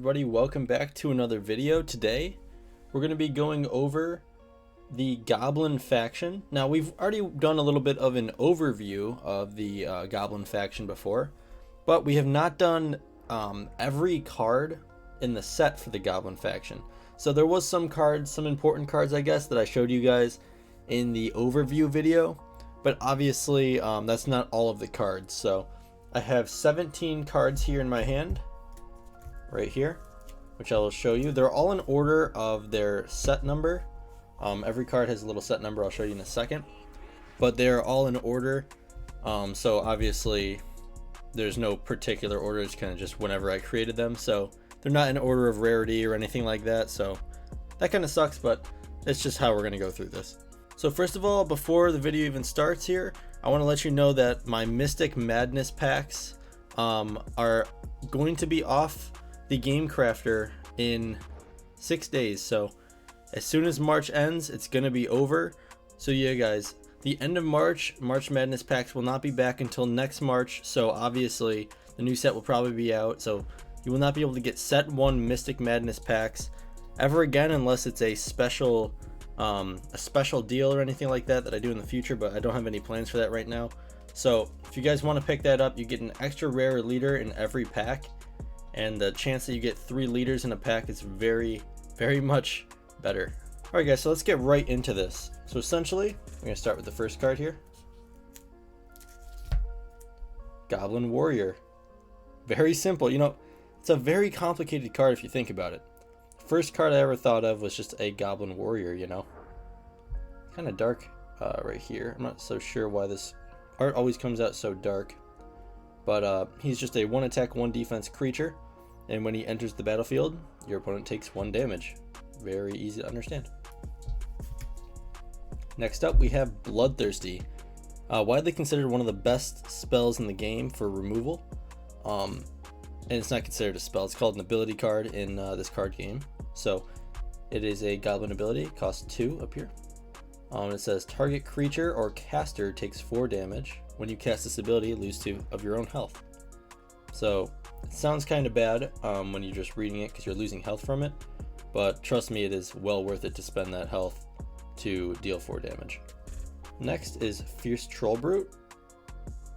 everybody, welcome back to another video. Today we're going to be going over the Goblin faction. Now we've already done a little bit of an overview of the Goblin faction before, but we have not done every card in the set for the Goblin faction. So there was some cards, some important cards I guess, that I showed you guys in the overview video, but obviously that's not all of the cards. So I have 17 cards here in my hand right here, which I will show you. They're all in order of their set number. Every card has a little set number, I'll show you in a second, but they're all in order. So obviously there's no particular order, it's kind of just whenever I created them. So they're not in order of rarity or anything like that, so that kind of sucks, but it's just how we're going to go through this. So first of all, before the video even starts here, I want to let you know that my Mystic Madness packs are going to be off the Game Crafter in 6 days. So as soon as March ends, it's going to be over. So yeah guys, the end of March Madness packs will not be back until next March. So obviously the new set will probably be out. So you will not be able to get set 1 Mystic Madness packs ever again unless it's a special deal or anything like that I do in the future, but I don't have any plans for that right now. So if you guys want to pick that up, you get an extra rare leader in every pack, and the chance that you get 3 leaders in a pack is very much better. Alright guys, so let's get right into this. So essentially, we're going to start with the first card here. Goblin Warrior. Very simple. You know, it's a very complicated card if you think about it. First card I ever thought of was just a Goblin Warrior, you know. Kind of dark right here. I'm not so sure why this art always comes out so dark. But he's just a 1 attack, 1 defense creature. And when he enters the battlefield, your opponent takes 1 damage. Very easy to understand. Next up, we have Bloodthirsty. Widely considered one of the best spells in the game for removal. And it's not considered a spell, it's called an ability card in this card game. So it is a goblin ability, costs 2 up here. It says target creature or caster takes 4 damage. When you cast this ability, lose 2 of your own health. So it sounds kind of bad when you're just reading it because you're losing health from it, but trust me, it is well worth it to spend that health to deal 4 damage. Next is Fierce Troll Brute.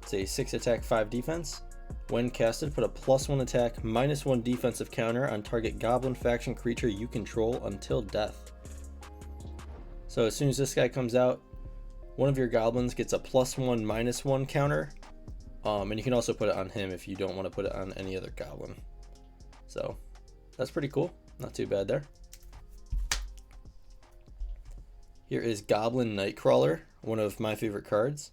It's a 6 attack, 5 defense. When casted, put a +1 attack, -1 defensive counter on target Goblin faction creature you control until death. So as soon as this guy comes out, one of your goblins gets a +1, -1 counter. And you can also put it on him if you don't want to put it on any other goblin. So that's pretty cool. Not too bad there. Here is Goblin Nightcrawler, one of my favorite cards.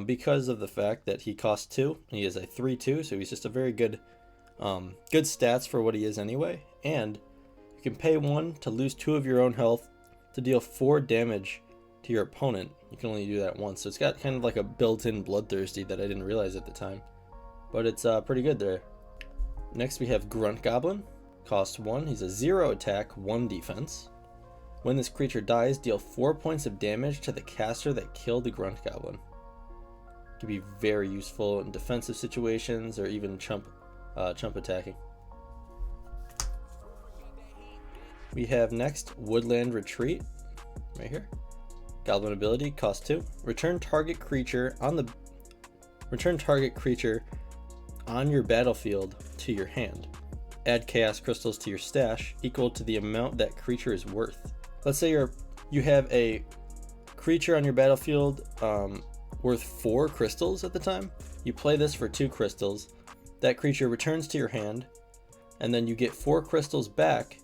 Because of the fact that he costs 2, and he is a 3/2, so he's just a very good stats for what he is anyway. And you can pay 1 to lose 2 of your own health to deal 4 damage to your opponent. You can only do that once, so it's got kind of like a built-in Bloodthirsty that I didn't realize at the time, but it's pretty good there. Next we have Grunt Goblin, cost 1. He's a 0 attack, 1 defense. When this creature dies, deal 4 points of damage to the caster that killed the Grunt Goblin. Can be very useful in defensive situations or even chump attacking. We have next Woodland Retreat right here. Goblin ability, cost 2. Return target creature on your battlefield to your hand. Add chaos crystals to your stash equal to the amount that creature is worth. Let's say you have a creature on your battlefield worth 4 crystals at the time. You play this for 2 crystals. That creature returns to your hand, and then you get 4 crystals back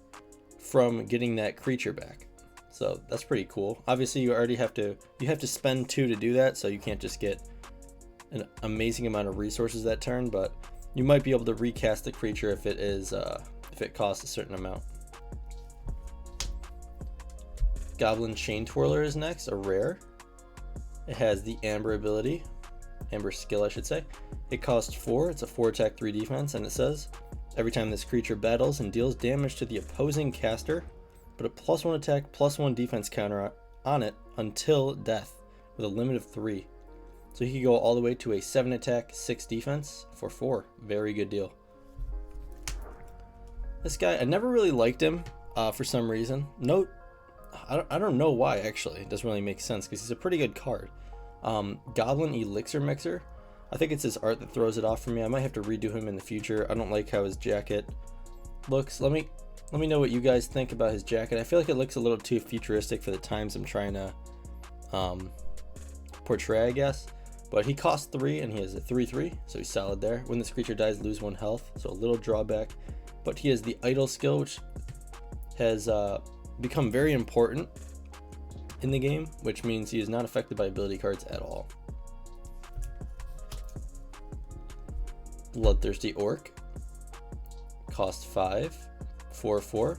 from getting that creature back. So that's pretty cool. Obviously you have to spend 2 to do that, so you can't just get an amazing amount of resources that turn, but you might be able to recast the creature if it costs a certain amount. Goblin Chain Twirler is next, a rare. It has the Amber ability, Amber skill I should say. It costs 4, it's a 4 attack, 3 defense, and it says every time this creature battles and deals damage to the opposing caster, put a +1 attack, +1 defense counter on it until death with a limit of 3. So he could go all the way to a 7 attack, 6 defense for 4. Very good deal. This guy, I never really liked him for some reason. No, I don't know why actually. It doesn't really make sense because he's a pretty good card. Goblin Elixir Mixer. I think it's his art that throws it off for me. I might have to redo him in the future. I don't like how his jacket looks. Let me know what you guys think about his jacket. I feel like it looks a little too futuristic for the times I'm trying to portray, I guess. But he costs 3 and he has a 3/3, so he's solid there. When this creature dies, lose 1 health, so a little drawback. But he has the idle skill, which has become very important in the game, which means he is not affected by ability cards at all. Bloodthirsty Orc, cost 5, 4/4.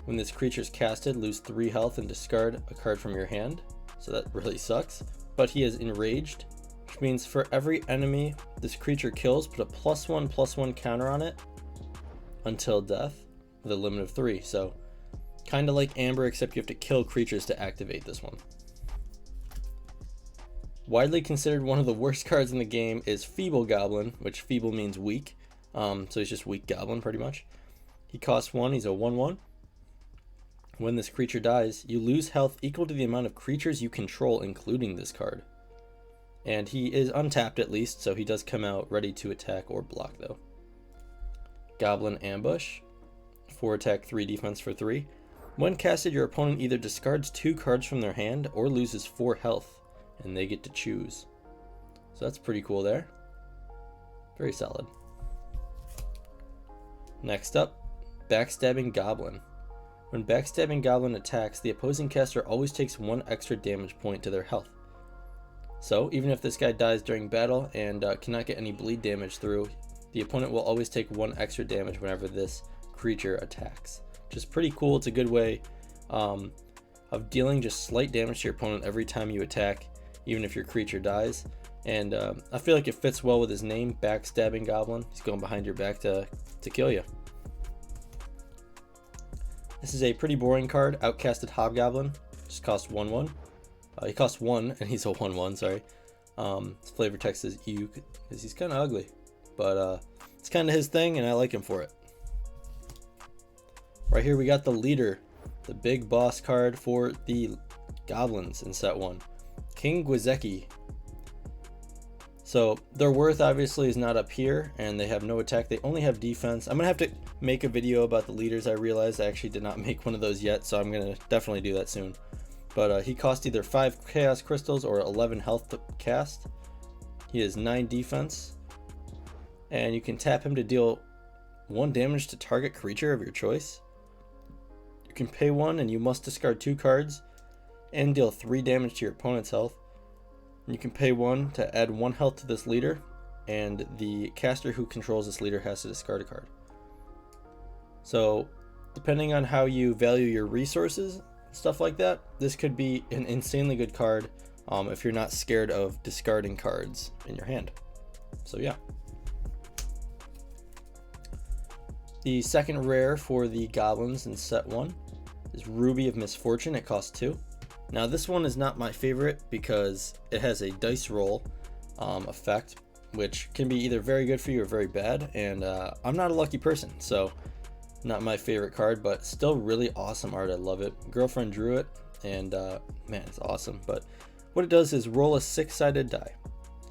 When this creature is casted, lose 3 health and discard a card from your hand, so that really sucks. But he is enraged, which means for every enemy this creature kills, put a +1/+1 counter on it until death with a limit of 3. So kind of like Amber, except you have to kill creatures to activate this one. Widely considered one of the worst cards in the game is Feeble Goblin, which feeble means weak. So he's just weak goblin pretty much. He costs 1, he's a 1/1. When this creature dies, you lose health equal to the amount of creatures you control, including this card. And he is untapped at least, so he does come out ready to attack or block though. Goblin Ambush, 4 attack, 3 defense for 3. When casted, your opponent either discards 2 cards from their hand or loses 4 health, and they get to choose. So that's pretty cool there. Very solid. Next up, Backstabbing Goblin. When Backstabbing Goblin attacks, the opposing caster always takes 1 extra damage point to their health. So even if this guy dies during battle and cannot get any bleed damage through, the opponent will always take 1 extra damage whenever this creature attacks, which is pretty cool. It's a good way of dealing just slight damage to your opponent every time you attack, even if your creature dies. And I feel like it fits well with his name, Backstabbing Goblin. He's going behind your back to kill you. This is a pretty boring card, Outcasted Hobgoblin. Just costs 1/1. He costs 1 and he's a 1/1, sorry. His flavor text is ew, because he's kind of ugly. But it's kind of his thing and I like him for it. Right here we got the leader, the big boss card for the goblins in set 1. Kinggwezeki. So their worth obviously is not up here and they have no attack, they only have defense. I'm gonna have to make a video about the leaders. I realized I actually did not make one of those yet, so I'm gonna definitely do that soon. But he costs either 5 chaos crystals or 11 health to cast. He has 9 defense, and you can tap him to deal 1 damage to target creature of your choice. You can pay 1 and you must discard 2 cards and deal 3 damage to your opponent's health. You can pay 1 to add 1 health to this leader, and the caster who controls this leader has to discard a card. So depending on how you value your resources, stuff like that, this could be an insanely good card if you're not scared of discarding cards in your hand. So yeah. The second rare for the goblins in set 1 is Ruby of Misfortune. It costs 2. Now this one is not my favorite because it has a dice roll effect, which can be either very good for you or very bad, and I'm not a lucky person, so not my favorite card, but still really awesome art. I love it. Girlfriend drew it, and man, it's awesome. But what it does is roll a 6-sided die.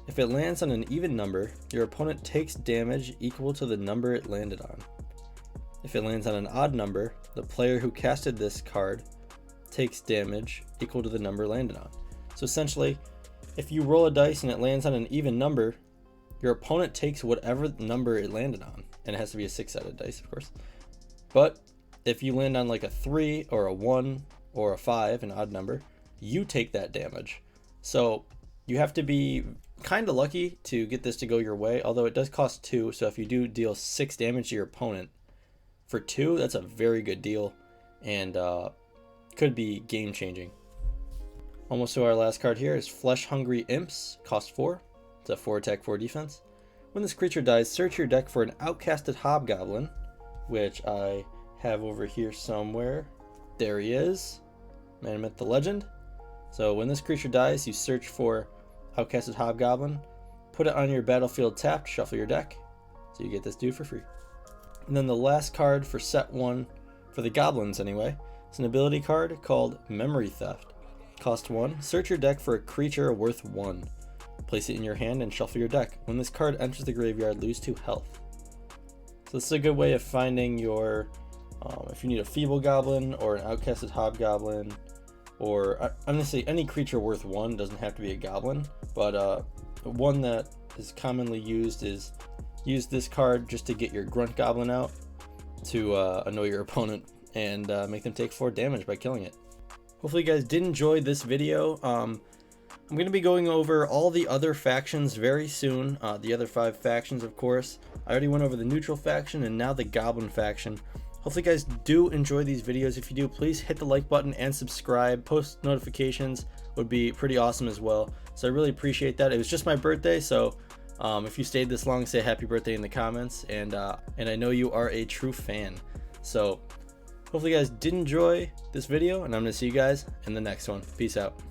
If it lands on an even number, your opponent takes damage equal to the number it landed on. If it lands on an odd number, the player who casted this card takes damage equal to the number landed on. So essentially, if you roll a dice and it lands on an even number, your opponent takes whatever number it landed on, and it has to be a 6-sided dice, of course. But if you land on like a 3 or a 1 or a 5, an odd number, you take that damage. So you have to be kind of lucky to get this to go your way, although it does cost 2. So if you do deal 6 damage to your opponent for 2, that's a very good deal, and could be game changing. Almost to our last card here is Flesh Hungry Imps, cost 4. It's a 4 attack, 4 defense. When this creature dies, search your deck for an outcasted hobgoblin, which I have over here somewhere. There he is, Man Myth the Legend. So when this creature dies, you search for outcasted hobgoblin, put it on your battlefield tapped, shuffle your deck, so you get this dude for free. And then the last card for set 1, for the goblins anyway, is an ability card called Memory Theft. Cost 1, search your deck for a creature worth 1. Place it in your hand and shuffle your deck. When this card enters the graveyard, lose 2 health. So this is a good way of finding your, if you need a feeble goblin or an outcasted hobgoblin, or I'm gonna say any creature worth 1, doesn't have to be a goblin, but one that is commonly used is use this card just to get your grunt goblin out to annoy your opponent and make them take 4 damage by killing it. Hopefully you guys did enjoy this video. I'm going to be going over all the other factions very soon, the other 5 factions of course. I already went over the neutral faction and now the goblin faction. Hopefully you guys do enjoy these videos. If you do, please hit the like button and subscribe. Post notifications would be pretty awesome as well. So I really appreciate that. It was just my birthday, so if you stayed this long, say happy birthday in the comments, and I know you are a true fan. So hopefully you guys did enjoy this video, and I'm going to see you guys in the next one. Peace out.